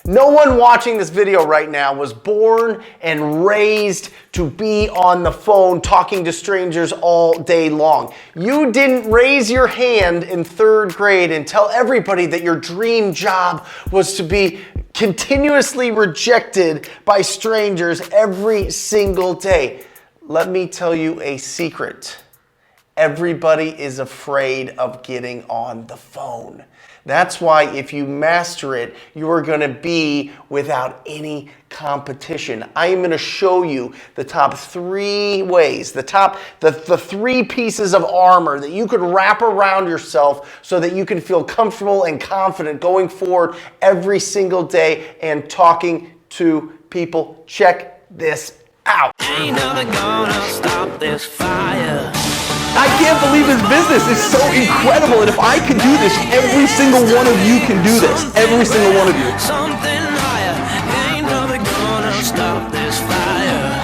No one watching this video right now was born and raised to be on the phone talking to strangers all day long. You didn't raise your hand in 3rd grade and tell everybody that your dream job was to be continuously rejected by strangers every single day. Let me tell you a secret. Everybody is afraid of getting on the phone. That's why if you master it, you are going to be without any competition. I am going to show you the top 3 ways, the 3 pieces of armor that you could wrap around yourself so that you can feel comfortable and confident going forward every single day and talking to people. Check this out. Ain't nothing gonna stop this fire. I can't believe his business is so incredible, and if I can do this, every single one of you can do this. Every single one of you. Something higher. Ain't nothing gonna stop this fire.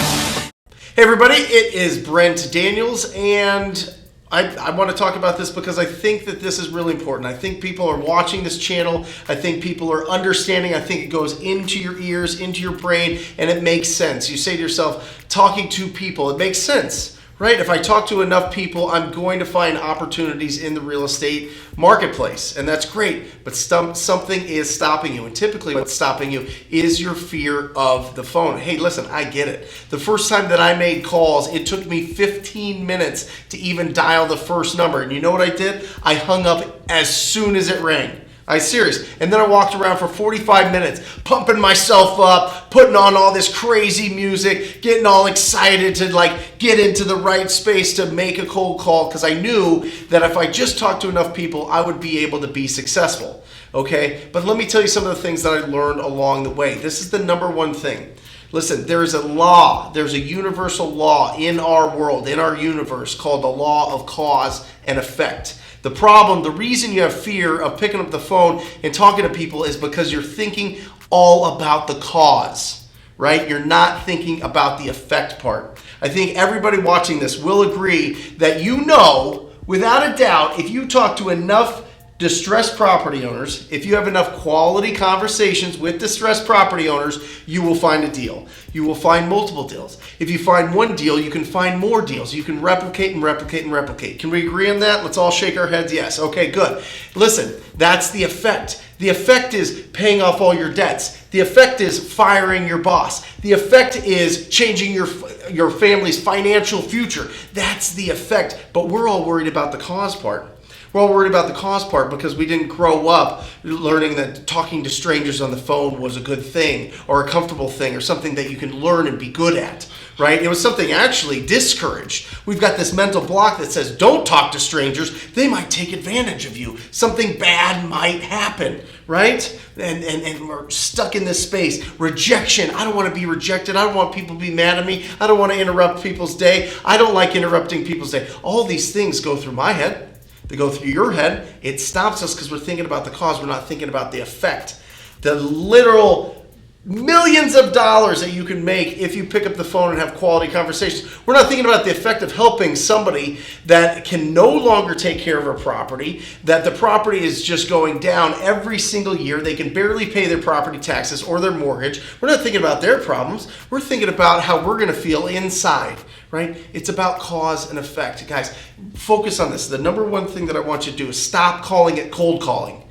Hey everybody, it is Brent Daniels, and I want to talk about this because I think that this is really important. I think people are watching this channel. I think people are understanding. I think it goes into your ears, into your brain, and it makes sense. You say to yourself, talking to people, it makes sense. Right? If I talk to enough people, I'm going to find opportunities in the real estate marketplace. And that's great, but something is stopping you. And typically what's stopping you is your fear of the phone. Hey, listen, I get it. The first time that I made calls, it took me 15 minutes to even dial the first number. And you know what I did? I hung up as soon as it rang. I'm serious. And then I walked around for 45 minutes, pumping myself up, putting on all this crazy music, getting all excited to get into the right space to make a cold call, because I knew that if I just talked to enough people, I would be able to be successful. Okay? But let me tell you some of the things that I learned along the way. This is the number one thing. Listen, there is a law, there's a universal law in our world, in our universe, called the law of cause and effect. The problem, the reason you have fear of picking up the phone and talking to people is because you're thinking all about the cause, right? You're not thinking about the effect part. I think everybody watching this will agree that you know, without a doubt, if you talk to enough distressed property owners, if you have enough quality conversations with distressed property owners, you will find a deal. You will find multiple deals. If you find one deal, you can find more deals. You can replicate and replicate and replicate. Can we agree on that? Let's all shake our heads. Yes. Okay, good. Listen, that's the effect. The effect is paying off all your debts. The effect is firing your boss. The effect is changing your family's financial future. That's the effect. But we're all worried about the cause part. We're all worried about the cause part because we didn't grow up learning that talking to strangers on the phone was a good thing or a comfortable thing or something that you can learn and be good at, right? It was something actually discouraged. We've got this mental block that says, don't talk to strangers. They might take advantage of you. Something bad might happen, right? And we're stuck in this space. Rejection. I don't want to be rejected. I don't want people to be mad at me. I don't want to interrupt people's day. I don't like interrupting people's day. All these things go through my head. They go through your head. It stops us because we're thinking about the cause. We're not thinking about the effect. The literal millions of dollars that you can make if you pick up the phone and have quality conversations. We're not thinking about the effect of helping somebody that can no longer take care of a property, that the property is just going down every single year. They can barely pay their property taxes or their mortgage. We're not thinking about their problems. We're thinking about how we're going to feel inside. Right? It's about cause and effect. Guys, focus on this. The number one thing that I want you to do is stop calling it cold calling.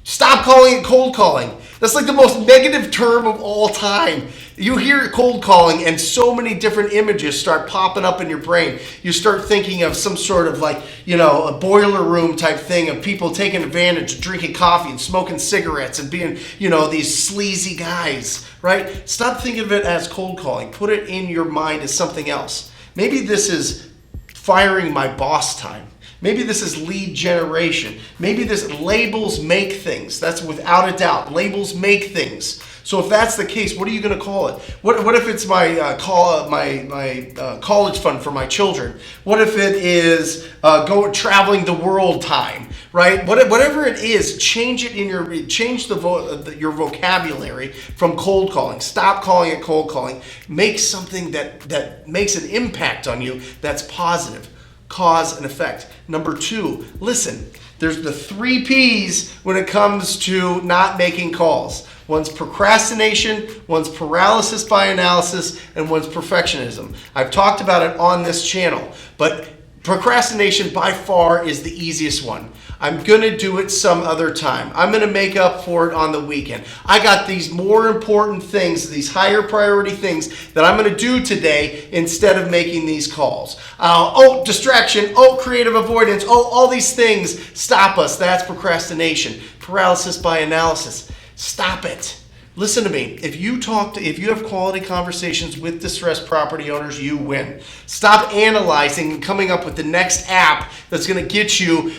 Stop calling it cold calling. That's like the most negative term of all time. You hear cold calling and so many different images start popping up in your brain. You start thinking of some sort of a boiler room type thing of people taking advantage of drinking coffee and smoking cigarettes and being, these sleazy guys, right? Stop thinking of it as cold calling. Put it in your mind as something else. Maybe this is firing my boss time. Maybe this is lead generation. Maybe this labels make things. That's without a doubt. Labels make things. So if that's the case, what are you going to call it? What if it's my college fund for my children? What if it is traveling the world time? Right? Whatever it is, change it change your vocabulary from cold calling. Stop calling it cold calling. Make something that makes an impact on you that's positive. Cause and effect. Number 2, listen. There's the 3 P's when it comes to not making calls. One's procrastination, one's paralysis by analysis, and one's perfectionism. I've talked about it on this channel, but procrastination by far is the easiest one. I'm gonna do it some other time. I'm gonna make up for it on the weekend. I got these more important things, these higher priority things that I'm gonna do today instead of making these calls. Distraction, creative avoidance, all these things stop us. That's procrastination. Paralysis by analysis. Stop it. Listen to me. If you have quality conversations with distressed property owners, you win. Stop analyzing and coming up with the next app that's going to get you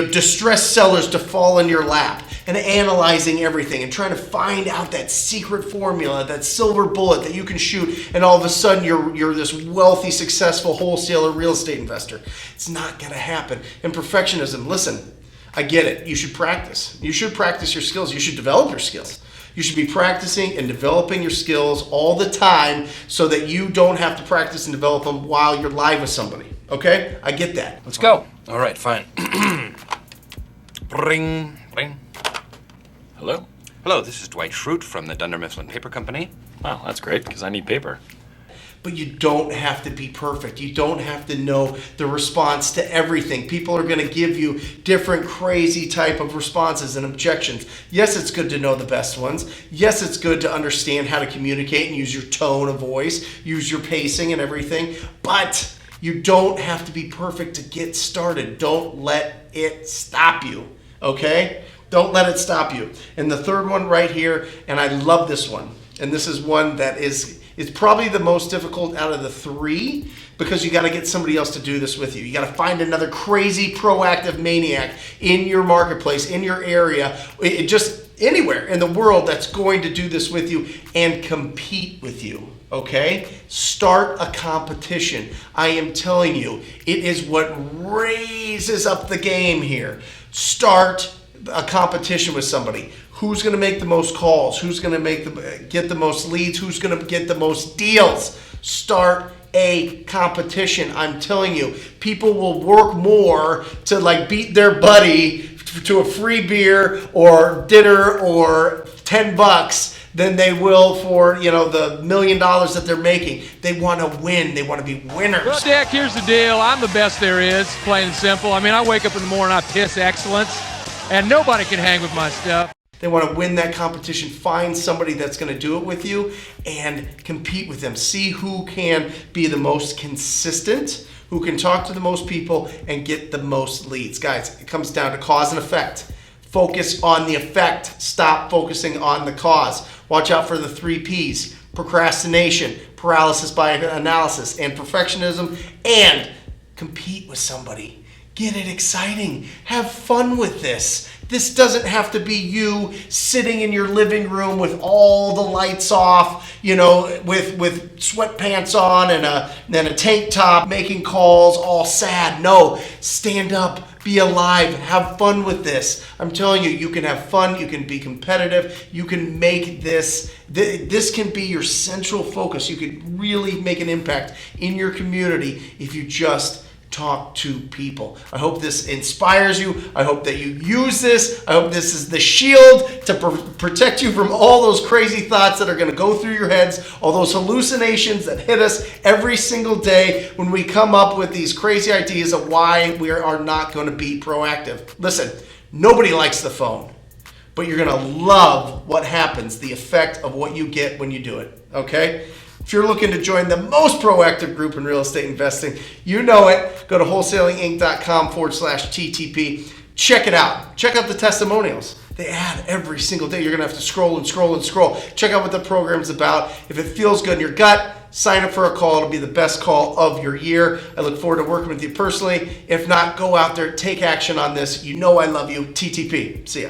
distressed sellers to fall in your lap, and analyzing everything and trying to find out that secret formula, that silver bullet that you can shoot, and all of a sudden you're this wealthy, successful wholesaler real estate investor. It's not going to happen. And perfectionism, listen, I get it. You should practice. You should practice your skills. You should develop your skills. You should be practicing and developing your skills all the time so that you don't have to practice and develop them while you're live with somebody. Okay? I get that. Let's go. All right, fine. Ring, ring. Hello? Hello, this is Dwight Schrute from the Dunder Mifflin Paper Company. Wow, that's great, because I need paper. But you don't have to be perfect. You don't have to know the response to everything. People are going to give you different crazy type of responses and objections. Yes, it's good to know the best ones. Yes, it's good to understand how to communicate and use your tone of voice, use your pacing and everything. But you don't have to be perfect to get started. Don't let it stop you, okay? Don't let it stop you. And the third one right here, and I love this one, and this is one that is probably the most difficult out of the 3 because you got to get somebody else to do this with you. You got to find another crazy proactive maniac in your marketplace, in your area, just anywhere in the world that's going to do this with you and compete with you. Okay? Start a competition. I am telling you, it is what raises up the game here. Start a competition with somebody. Who's going to make the most calls? Who's going to get the most leads? Who's going to get the most deals? Start a competition. I'm telling you, people will work more to beat their buddy to a free beer or dinner or $10 than they will for the $1 million that they're making. They want to win. They want to be winners. Well, Dick, here's the deal. I'm the best there is, plain and simple. I mean, I wake up in the morning, I piss excellence, and nobody can hang with my stuff. They want to win that competition. Find somebody that's going to do it with you and compete with them. See who can be the most consistent, who can talk to the most people and get the most leads. Guys, it comes down to cause and effect. Focus on the effect. Stop focusing on the cause. Watch out for the 3 P's. Procrastination, paralysis by analysis, and perfectionism, and compete with somebody. Get it exciting. Have fun with this. This doesn't have to be you sitting in your living room with all the lights off, with sweatpants on and a tank top, making calls, all sad. No, stand up, be alive, have fun with this. I'm telling you, you can have fun, you can be competitive, you can make this can be your central focus. You can really make an impact in your community if you just talk to people. I hope this inspires you. I hope that you use this. I hope this is the shield to protect you from all those crazy thoughts that are going to go through your heads, all those hallucinations that hit us every single day when we come up with these crazy ideas of why we are not going to be proactive. Listen, nobody likes the phone, but you're going to love what happens, the effect of what you get when you do it. Okay? If you're looking to join the most proactive group in real estate investing, you know it. Go to wholesalinginc.com/TTP. Check it out. Check out the testimonials. They add every single day. You're going to have to scroll and scroll and scroll. Check out what the program's about. If it feels good in your gut, sign up for a call. It'll be the best call of your year. I look forward to working with you personally. If not, go out there, take action on this. You know I love you. TTP. See ya.